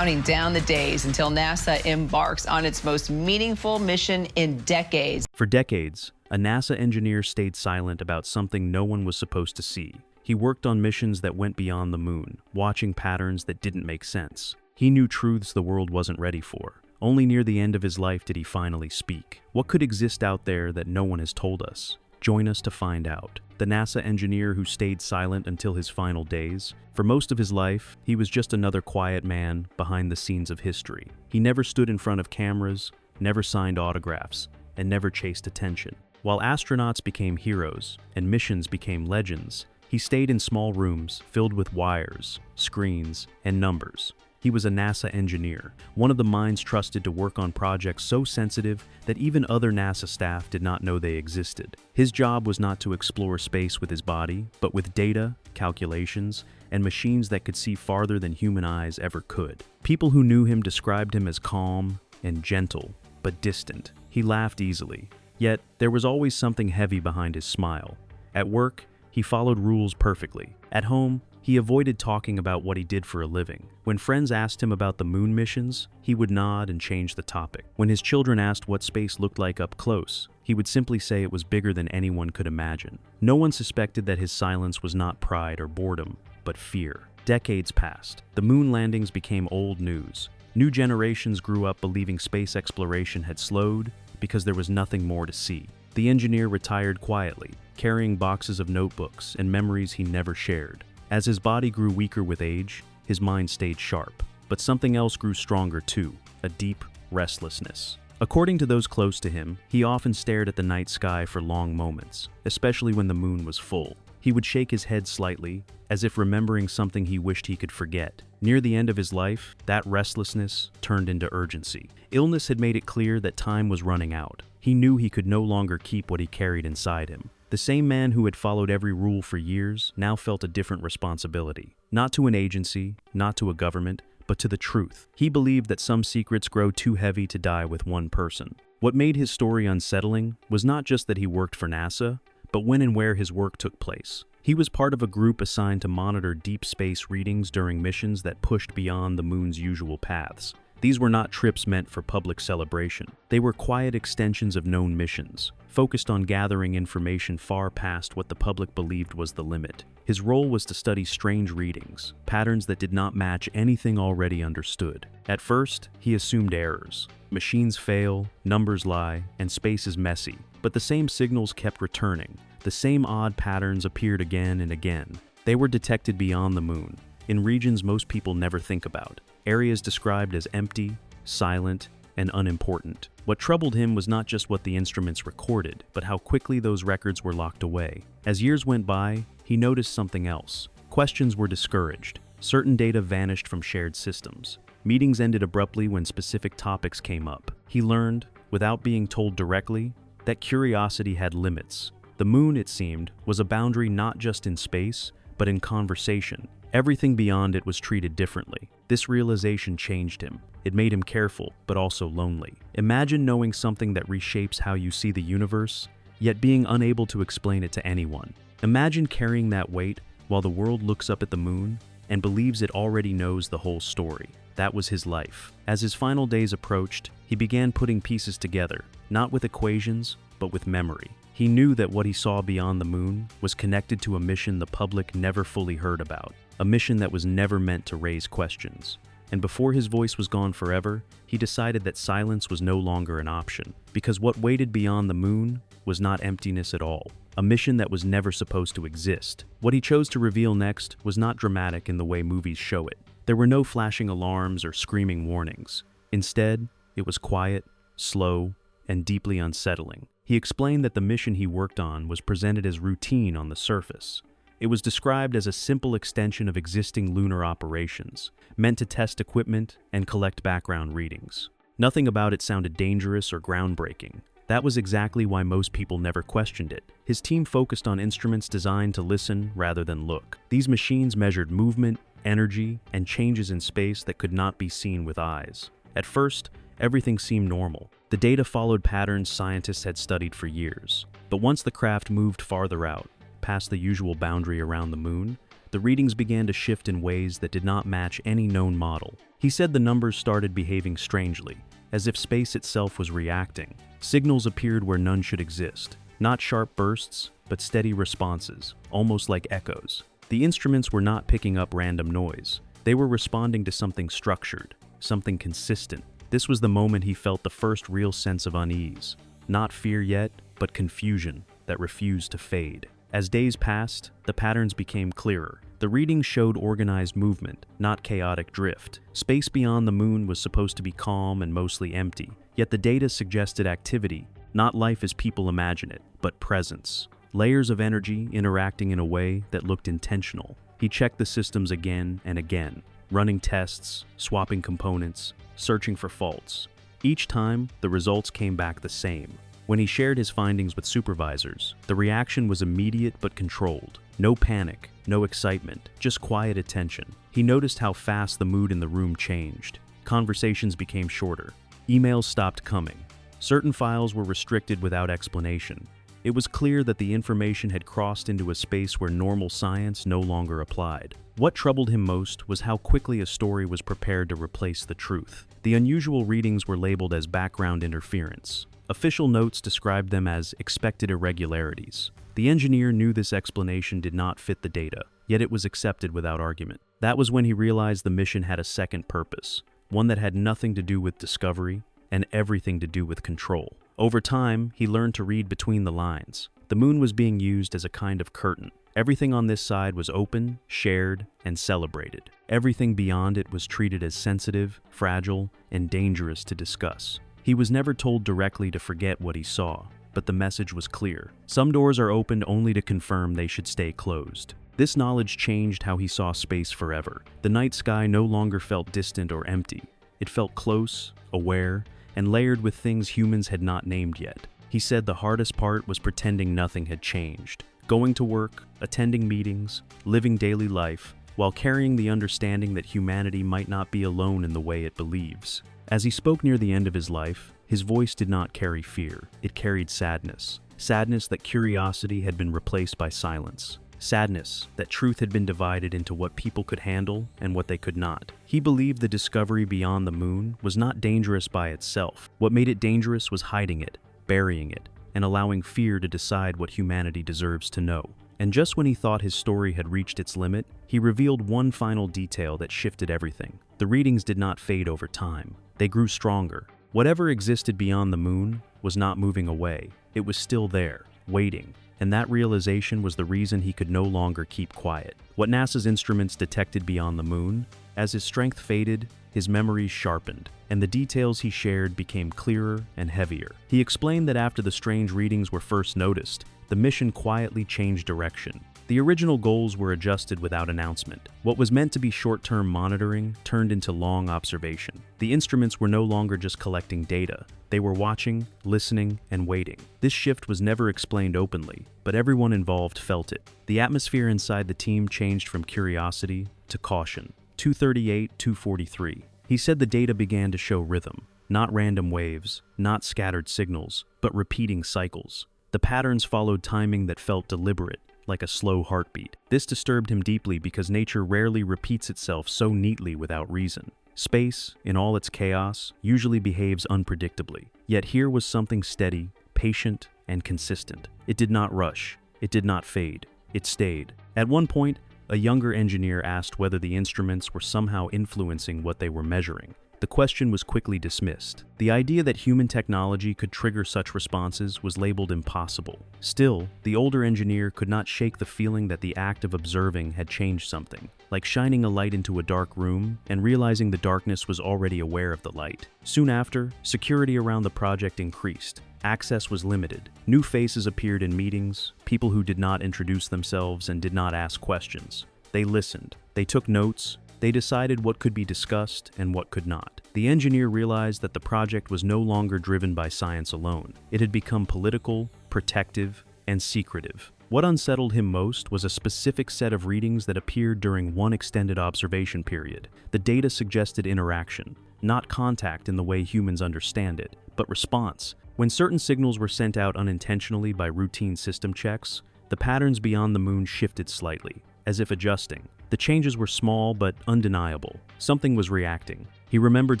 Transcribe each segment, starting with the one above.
counting down the days until NASA embarks on its most meaningful mission in decades. For decades, a NASA engineer stayed silent about something no one was supposed to see. He worked on missions that went beyond the moon, watching patterns that didn't make sense. He knew truths the world wasn't ready for. Only near the end of his life did he finally speak. What could exist out there that no one has told us? Join us to find out. The NASA engineer who stayed silent until his final days. For most of his life, he was just another quiet man behind the scenes of history. He never stood in front of cameras, never signed autographs, and never chased attention. While astronauts became heroes and missions became legends, he stayed in small rooms filled with wires, screens, and numbers. He was a NASA engineer, one of the minds trusted to work on projects so sensitive that even other NASA staff did not know they existed. His job was not to explore space with his body, but with data, calculations, and machines that could see farther than human eyes ever could. People who knew him described him as calm and gentle, but distant. He laughed easily, yet there was always something heavy behind his smile. At work, he followed rules perfectly. At home, he avoided talking about what he did for a living. When friends asked him about the moon missions, he would nod and change the topic. When his children asked what space looked like up close, he would simply say it was bigger than anyone could imagine. No one suspected that his silence was not pride or boredom, but fear. Decades passed. The moon landings became old news. New generations grew up believing space exploration had slowed because there was nothing more to see. The engineer retired quietly, carrying boxes of notebooks and memories he never shared. As his body grew weaker with age, his mind stayed sharp. But something else grew stronger too, a deep restlessness. According to those close to him, he often stared at the night sky for long moments, especially when the moon was full. He would shake his head slightly, as if remembering something he wished he could forget. Near the end of his life, that restlessness turned into urgency. Illness had made it clear that time was running out. He knew he could no longer keep what he carried inside him. The same man who had followed every rule for years now felt a different responsibility. Not to an agency, not to a government, but to the truth. He believed that some secrets grow too heavy to die with one person. What made his story unsettling was not just that he worked for NASA, but when and where his work took place. He was part of a group assigned to monitor deep space readings during missions that pushed beyond the moon's usual paths. These were not trips meant for public celebration. They were quiet extensions of known missions, focused on gathering information far past what the public believed was the limit. His role was to study strange readings, patterns that did not match anything already understood. At first, he assumed errors. Machines fail, numbers lie, and space is messy. But the same signals kept returning. The same odd patterns appeared again and again. They were detected beyond the moon, in regions most people never think about. Areas described as empty, silent, and unimportant. What troubled him was not just what the instruments recorded, but how quickly those records were locked away. As years went by, he noticed something else. Questions were discouraged. Certain data vanished from shared systems. Meetings ended abruptly when specific topics came up. He learned, without being told directly, that curiosity had limits. The moon, it seemed, was a boundary not just in space, but in conversation. Everything beyond it was treated differently. This realization changed him. It made him careful, but also lonely. Imagine knowing something that reshapes how you see the universe, yet being unable to explain it to anyone. Imagine carrying that weight while the world looks up at the moon and believes it already knows the whole story. That was his life. As his final days approached, he began putting pieces together, not with equations, but with memory. He knew that what he saw beyond the moon was connected to a mission the public never fully heard about, a mission that was never meant to raise questions. And before his voice was gone forever, he decided that silence was no longer an option, because what waited beyond the moon was not emptiness at all, a mission that was never supposed to exist. What he chose to reveal next was not dramatic in the way movies show it. There were no flashing alarms or screaming warnings. Instead, it was quiet, slow, and deeply unsettling. He explained that the mission he worked on was presented as routine on the surface. It was described as a simple extension of existing lunar operations, meant to test equipment and collect background readings. Nothing about it sounded dangerous or groundbreaking. That was exactly why most people never questioned it. His team focused on instruments designed to listen rather than look. These machines measured movement, energy, and changes in space that could not be seen with eyes. At first, everything seemed normal. The data followed patterns scientists had studied for years. But once the craft moved farther out, past the usual boundary around the moon, the readings began to shift in ways that did not match any known model. He said the numbers started behaving strangely, as if space itself was reacting. Signals appeared where none should exist. Not sharp bursts, but steady responses, almost like echoes. The instruments were not picking up random noise. They were responding to something structured, something consistent. This was the moment he felt the first real sense of unease. Not fear yet, but confusion that refused to fade. As days passed, the patterns became clearer. The readings showed organized movement, not chaotic drift. Space beyond the moon was supposed to be calm and mostly empty, yet the data suggested activity, not life as people imagine it, but presence. Layers of energy interacting in a way that looked intentional. He checked the systems again and again, running tests, swapping components, searching for faults. Each time, the results came back the same. When he shared his findings with supervisors, the reaction was immediate but controlled. No panic, no excitement, just quiet attention. He noticed how fast the mood in the room changed. Conversations became shorter. Emails stopped coming. Certain files were restricted without explanation. It was clear that the information had crossed into a space where normal science no longer applied. What troubled him most was how quickly a story was prepared to replace the truth. The unusual readings were labeled as background interference. Official notes described them as expected irregularities. The engineer knew this explanation did not fit the data, yet it was accepted without argument. That was when he realized the mission had a second purpose, one that had nothing to do with discovery and everything to do with control. Over time, he learned to read between the lines. The moon was being used as a kind of curtain. Everything on this side was open, shared, and celebrated. Everything beyond it was treated as sensitive, fragile, and dangerous to discuss. He was never told directly to forget what he saw, but the message was clear. Some doors are opened only to confirm they should stay closed. This knowledge changed how he saw space forever. The night sky no longer felt distant or empty. It felt close, aware, and layered with things humans had not named yet. He said the hardest part was pretending nothing had changed. Going to work, attending meetings, living daily life, while carrying the understanding that humanity might not be alone in the way it believes. As he spoke near the end of his life, his voice did not carry fear. It carried sadness. Sadness that curiosity had been replaced by silence. Sadness that truth had been divided into what people could handle and what they could not. He believed the discovery beyond the moon was not dangerous by itself. What made it dangerous was hiding it, burying it, and allowing fear to decide what humanity deserves to know. And just when he thought his story had reached its limit, he revealed one final detail that shifted everything. The readings did not fade over time. They grew stronger. Whatever existed beyond the moon was not moving away. It was still there, waiting. And that realization was the reason he could no longer keep quiet. What NASA's instruments detected beyond the moon, as his strength faded, his memories sharpened, and the details he shared became clearer and heavier. He explained that after the strange readings were first noticed, the mission quietly changed direction. The original goals were adjusted without announcement. What was meant to be short-term monitoring turned into long observation. The instruments were no longer just collecting data. They were watching, listening, and waiting. This shift was never explained openly, but everyone involved felt it. The atmosphere inside the team changed from curiosity to caution. 238-243. He said the data began to show rhythm, not random waves, not scattered signals, but repeating cycles. The patterns followed timing that felt deliberate, like a slow heartbeat. This disturbed him deeply because nature rarely repeats itself so neatly without reason. Space, in all its chaos, usually behaves unpredictably. Yet here was something steady, patient, and consistent. It did not rush. It did not fade. It stayed. At one point, a younger engineer asked whether the instruments were somehow influencing what they were measuring. The question was quickly dismissed. The idea that human technology could trigger such responses was labeled impossible. Still, the older engineer could not shake the feeling that the act of observing had changed something, like shining a light into a dark room and realizing the darkness was already aware of the light. Soon after, security around the project increased. Access was limited. New faces appeared in meetings, people who did not introduce themselves and did not ask questions. They listened. They took notes. They decided what could be discussed and what could not. The engineer realized that the project was no longer driven by science alone. It had become political, protective, and secretive. What unsettled him most was a specific set of readings that appeared during one extended observation period. The data suggested interaction, not contact in the way humans understand it, but response. When certain signals were sent out unintentionally by routine system checks, the patterns beyond the moon shifted slightly. as if adjusting. The changes were small but undeniable. Something was reacting. He remembered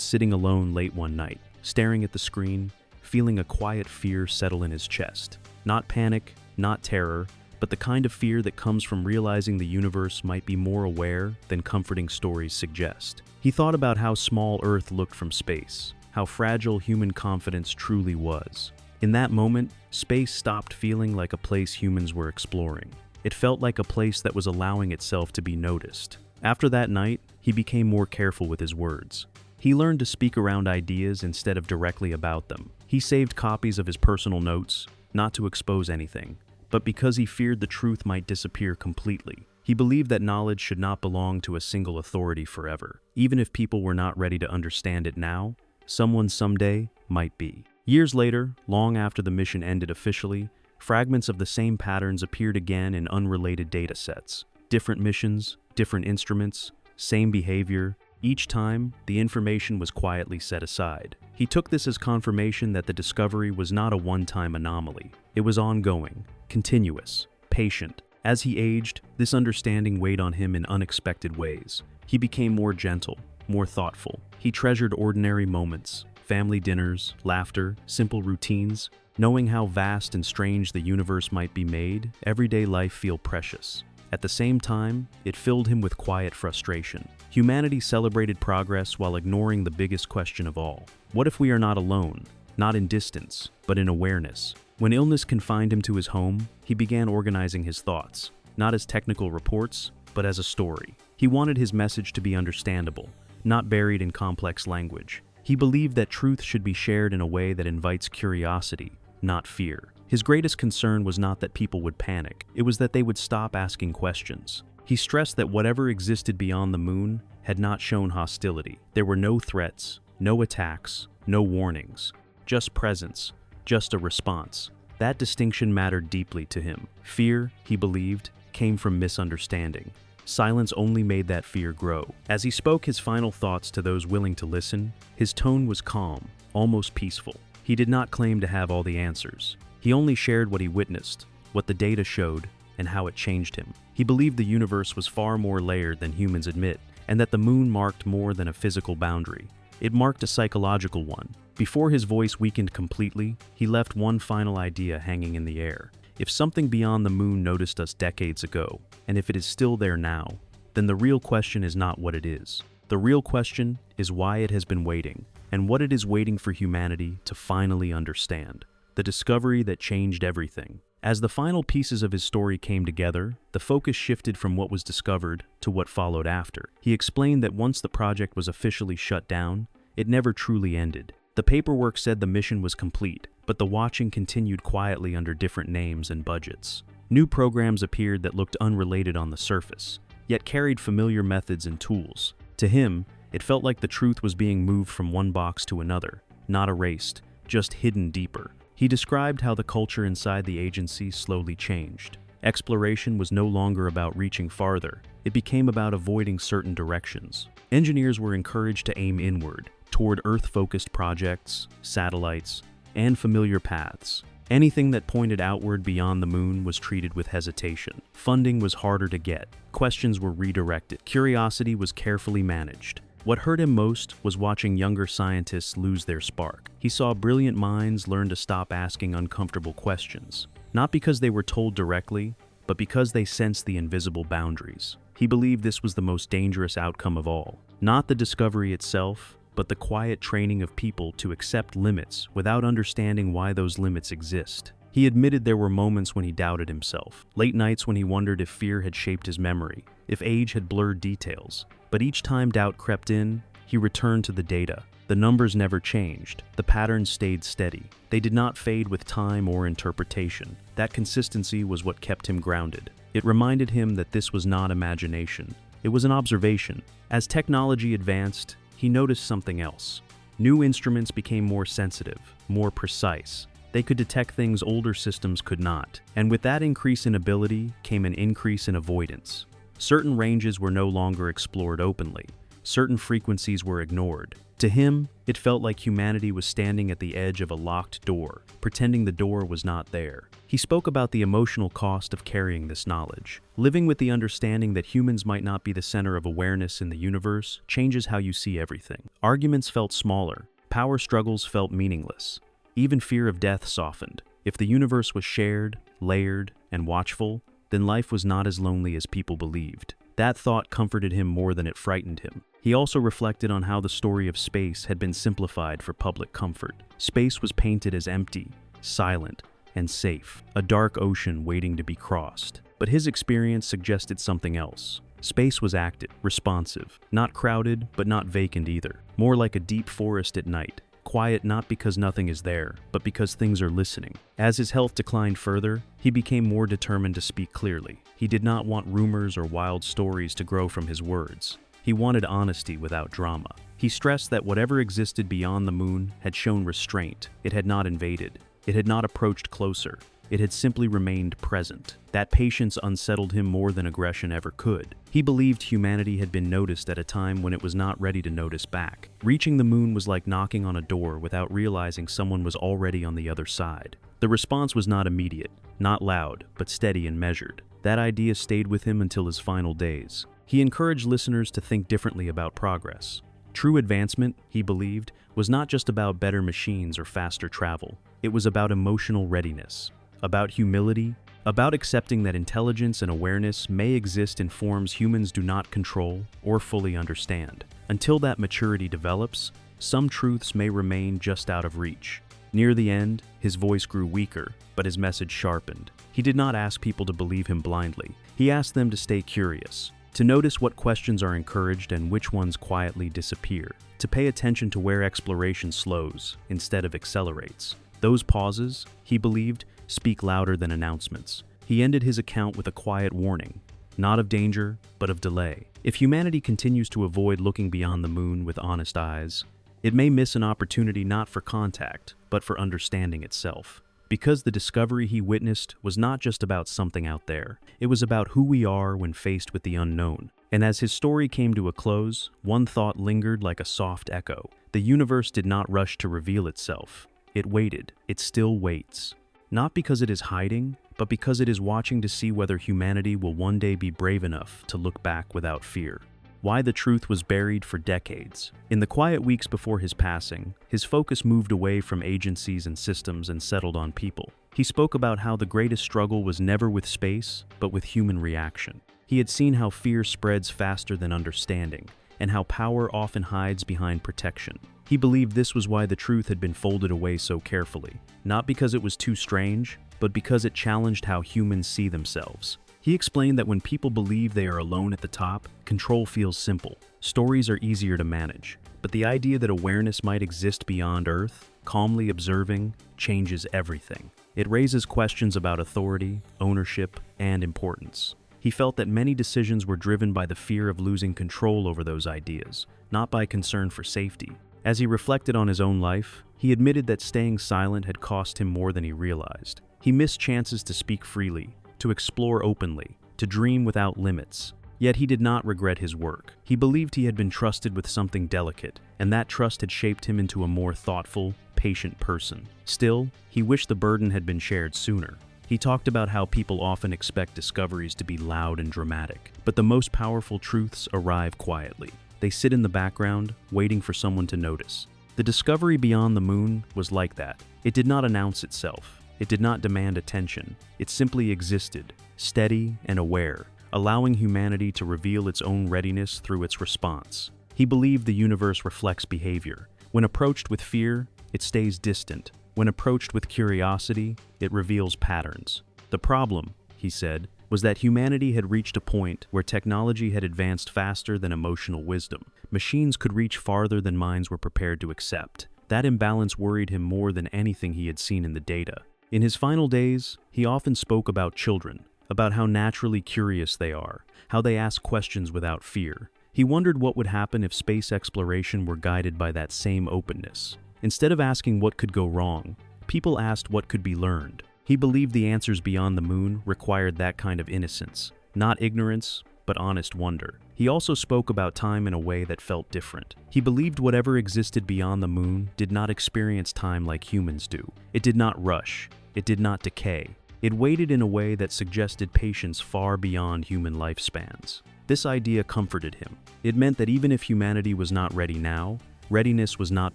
sitting alone late one night, staring at the screen, feeling a quiet fear settle in his chest. Not panic, not terror, but the kind of fear that comes from realizing the universe might be more aware than comforting stories suggest. He thought about how small Earth looked from space, how fragile human confidence truly was. In that moment, space stopped feeling like a place humans were exploring. It felt like a place that was allowing itself to be noticed. After that night, he became more careful with his words. He learned to speak around ideas instead of directly about them. He saved copies of his personal notes, not to expose anything, but because he feared the truth might disappear completely. He believed that knowledge should not belong to a single authority forever. Even if people were not ready to understand it now, someone someday might be. Years later, long after the mission ended officially, fragments of the same patterns appeared again in unrelated data sets. Different missions, different instruments, same behavior. Each time, the information was quietly set aside. He took this as confirmation that the discovery was not a one-time anomaly. It was ongoing, continuous, patient. As he aged, this understanding weighed on him in unexpected ways. He became more gentle, more thoughtful. He treasured ordinary moments, family dinners, laughter, simple routines. Knowing how vast and strange the universe might be made, everyday life felt precious. At the same time, it filled him with quiet frustration. Humanity celebrated progress while ignoring the biggest question of all. What if we are not alone, not in distance, but in awareness? When illness confined him to his home, he began organizing his thoughts, not as technical reports, but as a story. He wanted his message to be understandable, not buried in complex language. He believed that truth should be shared in a way that invites curiosity, not fear. His greatest concern was not that people would panic, it was that they would stop asking questions. He stressed that whatever existed beyond the moon had not shown hostility. There were no threats, no attacks, no warnings, just presence, just a response. That distinction mattered deeply to him. Fear, he believed, came from misunderstanding. Silence only made that fear grow. As he spoke his final thoughts to those willing to listen, his tone was calm, almost peaceful. He did not claim to have all the answers. He only shared what he witnessed, what the data showed, and how it changed him. He believed the universe was far more layered than humans admit, and that the moon marked more than a physical boundary. It marked a psychological one. Before his voice weakened completely, he left one final idea hanging in the air. If something beyond the moon noticed us decades ago, and if it is still there now, then the real question is not what it is. The real question is why it has been waiting, and what it is waiting for humanity to finally understand. The discovery that changed everything. As the final pieces of his story came together, the focus shifted from what was discovered to what followed after. He explained that once the project was officially shut down, it never truly ended. The paperwork said the mission was complete, but the watching continued quietly under different names and budgets. New programs appeared that looked unrelated on the surface, yet carried familiar methods and tools. To him, it felt like the truth was being moved from one box to another, not erased, just hidden deeper. He described how the culture inside the agency slowly changed. Exploration was no longer about reaching farther. It became about avoiding certain directions. Engineers were encouraged to aim inward, toward Earth-focused projects, satellites, and familiar paths. Anything that pointed outward beyond the moon was treated with hesitation. Funding was harder to get. Questions were redirected. Curiosity was carefully managed. What hurt him most was watching younger scientists lose their spark. He saw brilliant minds learn to stop asking uncomfortable questions, not because they were told directly, but because they sensed the invisible boundaries. He believed this was the most dangerous outcome of all. Not the discovery itself, but the quiet training of people to accept limits without understanding why those limits exist. He admitted there were moments when he doubted himself, late nights when he wondered if fear had shaped his memory, if age had blurred details. But each time doubt crept in, he returned to the data. The numbers never changed. The patterns stayed steady. They did not fade with time or interpretation. That consistency was what kept him grounded. It reminded him that this was not imagination. It was an observation. As technology advanced, he noticed something else. New instruments became more sensitive, more precise. They could detect things older systems could not. And with that increase in ability came an increase in avoidance. Certain ranges were no longer explored openly. Certain frequencies were ignored. To him, it felt like humanity was standing at the edge of a locked door, pretending the door was not there. He spoke about the emotional cost of carrying this knowledge. Living with the understanding that humans might not be the center of awareness in the universe changes how you see everything. Arguments felt smaller. Power struggles felt meaningless. Even fear of death softened. If the universe was shared, layered, and watchful, then life was not as lonely as people believed. That thought comforted him more than it frightened him. He also reflected on how the story of space had been simplified for public comfort. Space was painted as empty, silent, and safe, a dark ocean waiting to be crossed. But his experience suggested something else. Space was active, responsive, not crowded, but not vacant either. More like a deep forest at night. Quiet not because nothing is there, but because things are listening. As his health declined further, he became more determined to speak clearly. He did not want rumors or wild stories to grow from his words. He wanted honesty without drama. He stressed that whatever existed beyond the moon had shown restraint. It had not invaded. It had not approached closer. It had simply remained present. That patience unsettled him more than aggression ever could. He believed humanity had been noticed at a time when it was not ready to notice back. Reaching the moon was like knocking on a door without realizing someone was already on the other side. The response was not immediate, not loud, but steady and measured. That idea stayed with him until his final days. He encouraged listeners to think differently about progress. True advancement, he believed, was not just about better machines or faster travel. It was about emotional readiness, about humility, about accepting that intelligence and awareness may exist in forms humans do not control or fully understand. Until that maturity develops, some truths may remain just out of reach. Near the end, his voice grew weaker, but his message sharpened. He did not ask people to believe him blindly. He asked them to stay curious, to notice what questions are encouraged and which ones quietly disappear, to pay attention to where exploration slows instead of accelerates. Those pauses, he believed, speak louder than announcements. He ended his account with a quiet warning, not of danger, but of delay. If humanity continues to avoid looking beyond the moon with honest eyes, it may miss an opportunity not for contact, but for understanding itself. Because the discovery he witnessed was not just about something out there, it was about who we are when faced with the unknown. And as his story came to a close, one thought lingered like a soft echo. The universe did not rush to reveal itself. It waited. It still waits. Not because it is hiding, but because it is watching to see whether humanity will one day be brave enough to look back without fear. Why the truth was buried for decades. In the quiet weeks before his passing, his focus moved away from agencies and systems and settled on people. He spoke about how the greatest struggle was never with space, but with human reaction. He had seen how fear spreads faster than understanding, and how power often hides behind protection. He believed this was why the truth had been folded away so carefully, not because it was too strange, but because it challenged how humans see themselves. He explained that when people believe they are alone at the top, control feels simple. Stories are easier to manage. But the idea that awareness might exist beyond Earth, calmly observing, changes everything. It raises questions about authority, ownership, and importance. He felt that many decisions were driven by the fear of losing control over those ideas, not by concern for safety. As he reflected on his own life, he admitted that staying silent had cost him more than he realized. He missed chances to speak freely, to explore openly, to dream without limits. Yet he did not regret his work. He believed he had been trusted with something delicate, and that trust had shaped him into a more thoughtful, patient person. Still, he wished the burden had been shared sooner. He talked about how people often expect discoveries to be loud and dramatic, but the most powerful truths arrive quietly. They sit in the background, waiting for someone to notice. The discovery beyond the moon was like that. It did not announce itself. It did not demand attention. It simply existed, steady and aware, allowing humanity to reveal its own readiness through its response. He believed the universe reflects behavior. When approached with fear, it stays distant. When approached with curiosity, it reveals patterns. The problem, he said, was that humanity had reached a point where technology had advanced faster than emotional wisdom. Machines could reach farther than minds were prepared to accept. That imbalance worried him more than anything he had seen in the data. In his final days, he often spoke about children, about how naturally curious they are, how they ask questions without fear. He wondered what would happen if space exploration were guided by that same openness. Instead of asking what could go wrong, people asked what could be learned. He believed the answers beyond the moon required that kind of innocence, not ignorance, but honest wonder. He also spoke about time in a way that felt different. He believed whatever existed beyond the moon did not experience time like humans do. It did not rush. It did not decay. It waited in a way that suggested patience far beyond human lifespans. This idea comforted him. It meant that even if humanity was not ready now, readiness was not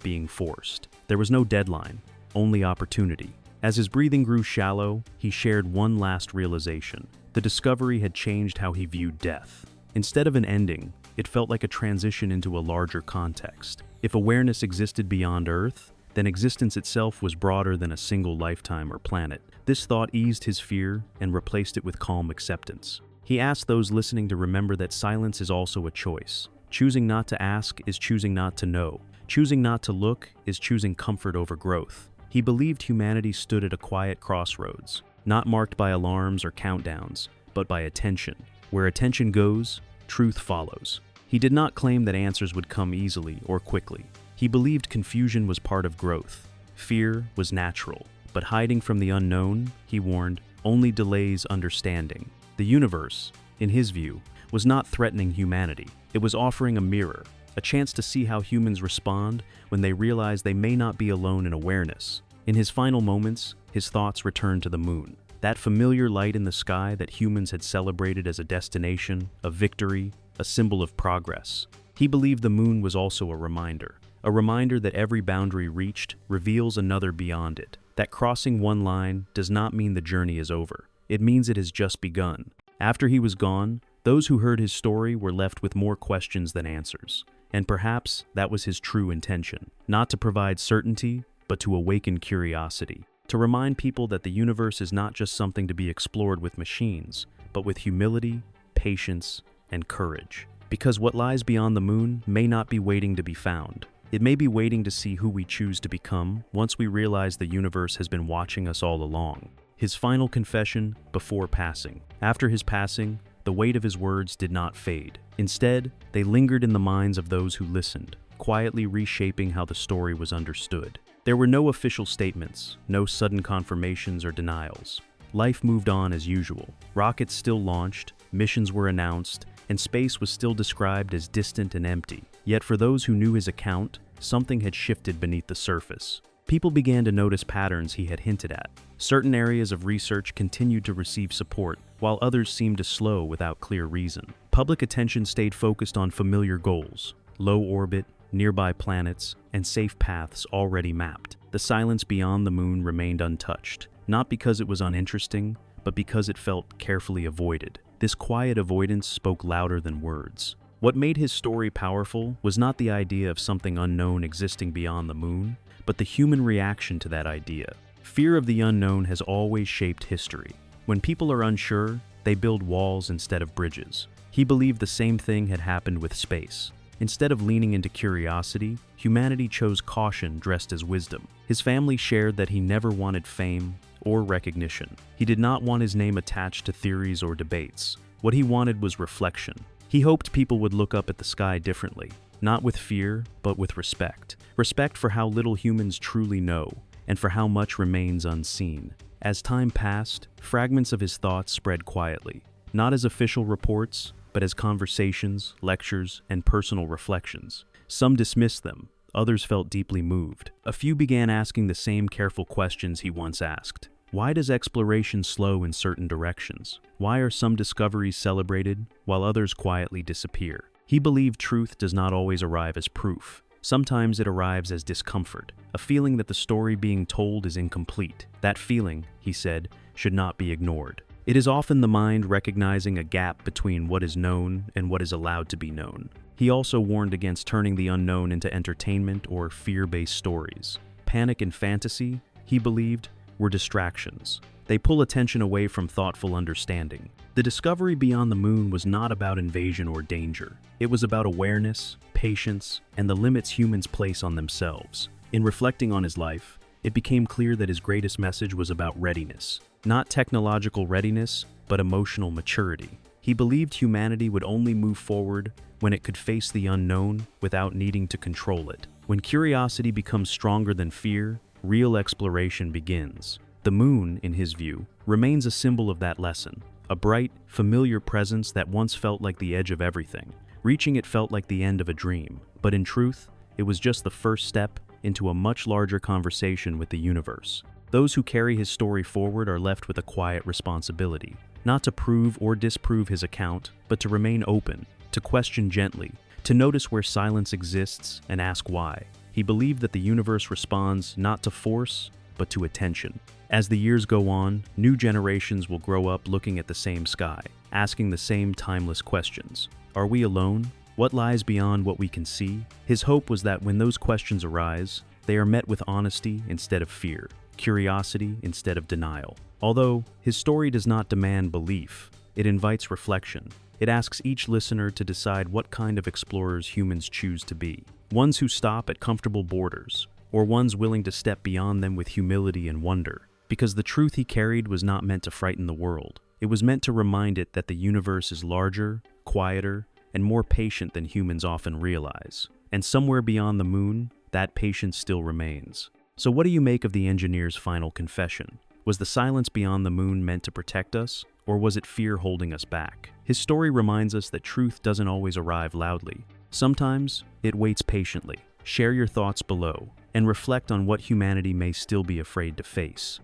being forced. There was no deadline, only opportunity. As his breathing grew shallow, he shared one last realization. The discovery had changed how he viewed death. Instead of an ending, it felt like a transition into a larger context. If awareness existed beyond Earth, then existence itself was broader than a single lifetime or planet. This thought eased his fear and replaced it with calm acceptance. He asked those listening to remember that silence is also a choice. Choosing not to ask is choosing not to know. Choosing not to look is choosing comfort over growth. He believed humanity stood at a quiet crossroads, not marked by alarms or countdowns, but by attention. Where attention goes, truth follows. He did not claim that answers would come easily or quickly. He believed confusion was part of growth. Fear was natural. But hiding from the unknown, he warned, only delays understanding. The universe, in his view, was not threatening humanity. It was offering a mirror, a chance to see how humans respond when they realize they may not be alone in awareness. In his final moments, his thoughts returned to the moon. That familiar light in the sky that humans had celebrated as a destination, a victory, a symbol of progress. He believed the moon was also a reminder that every boundary reached reveals another beyond it. That crossing one line does not mean the journey is over. It means it has just begun. After he was gone, those who heard his story were left with more questions than answers. And perhaps that was his true intention, not to provide certainty, but to awaken curiosity. To remind people that the universe is not just something to be explored with machines, but with humility, patience, and courage. Because what lies beyond the moon may not be waiting to be found. It may be waiting to see who we choose to become once we realize the universe has been watching us all along. His final confession before passing. After his passing, the weight of his words did not fade. Instead, they lingered in the minds of those who listened, quietly reshaping how the story was understood. There were no official statements, no sudden confirmations or denials. Life moved on as usual. Rockets still launched, missions were announced, and space was still described as distant and empty. Yet for those who knew his account, something had shifted beneath the surface. People began to notice patterns he had hinted at. Certain areas of research continued to receive support, while others seemed to slow without clear reason. Public attention stayed focused on familiar goals, low orbit, nearby planets, and safe paths already mapped. The silence beyond the moon remained untouched, not because it was uninteresting, but because it felt carefully avoided. This quiet avoidance spoke louder than words. What made his story powerful was not the idea of something unknown existing beyond the moon, but the human reaction to that idea. Fear of the unknown has always shaped history. When people are unsure, they build walls instead of bridges. He believed the same thing had happened with space. Instead of leaning into curiosity, humanity chose caution dressed as wisdom. His family shared that he never wanted fame or recognition. He did not want his name attached to theories or debates. What he wanted was reflection. He hoped people would look up at the sky differently, not with fear, but with respect. Respect for how little humans truly know, and for how much remains unseen. As time passed, fragments of his thoughts spread quietly, not as official reports, but as conversations, lectures, and personal reflections. Some dismissed them, others felt deeply moved. A few began asking the same careful questions he once asked. Why does exploration slow in certain directions? Why are some discoveries celebrated while others quietly disappear? He believed truth does not always arrive as proof. Sometimes it arrives as discomfort, a feeling that the story being told is incomplete. That feeling, he said, should not be ignored. It is often the mind recognizing a gap between what is known and what is allowed to be known. He also warned against turning the unknown into entertainment or fear-based stories. Panic and fantasy, he believed, were distractions. They pull attention away from thoughtful understanding. The discovery beyond the moon was not about invasion or danger. It was about awareness, patience, and the limits humans place on themselves. In reflecting on his life, it became clear that his greatest message was about readiness. Not technological readiness, but emotional maturity. He believed humanity would only move forward when it could face the unknown without needing to control it. When curiosity becomes stronger than fear, real exploration begins. The moon, in his view, remains a symbol of that lesson. A bright, familiar presence that once felt like the edge of everything. Reaching it felt like the end of a dream. But in truth, it was just the first step into a much larger conversation with the universe. Those who carry his story forward are left with a quiet responsibility, not to prove or disprove his account, but to remain open, to question gently, to notice where silence exists and ask why. He believed that the universe responds not to force, but to attention. As the years go on, new generations will grow up looking at the same sky, asking the same timeless questions. Are we alone? What lies beyond what we can see? His hope was that when those questions arise, they are met with honesty instead of fear, curiosity instead of denial. Although his story does not demand belief, it invites reflection. It asks each listener to decide what kind of explorers humans choose to be. Ones who stop at comfortable borders, or ones willing to step beyond them with humility and wonder. Because the truth he carried was not meant to frighten the world. It was meant to remind it that the universe is larger, quieter, and more patient than humans often realize. And somewhere beyond the moon, that patience still remains. So what do you make of the engineer's final confession? Was the silence beyond the moon meant to protect us, or was it fear holding us back? His story reminds us that truth doesn't always arrive loudly. Sometimes it waits patiently. Share your thoughts below, and reflect on what humanity may still be afraid to face.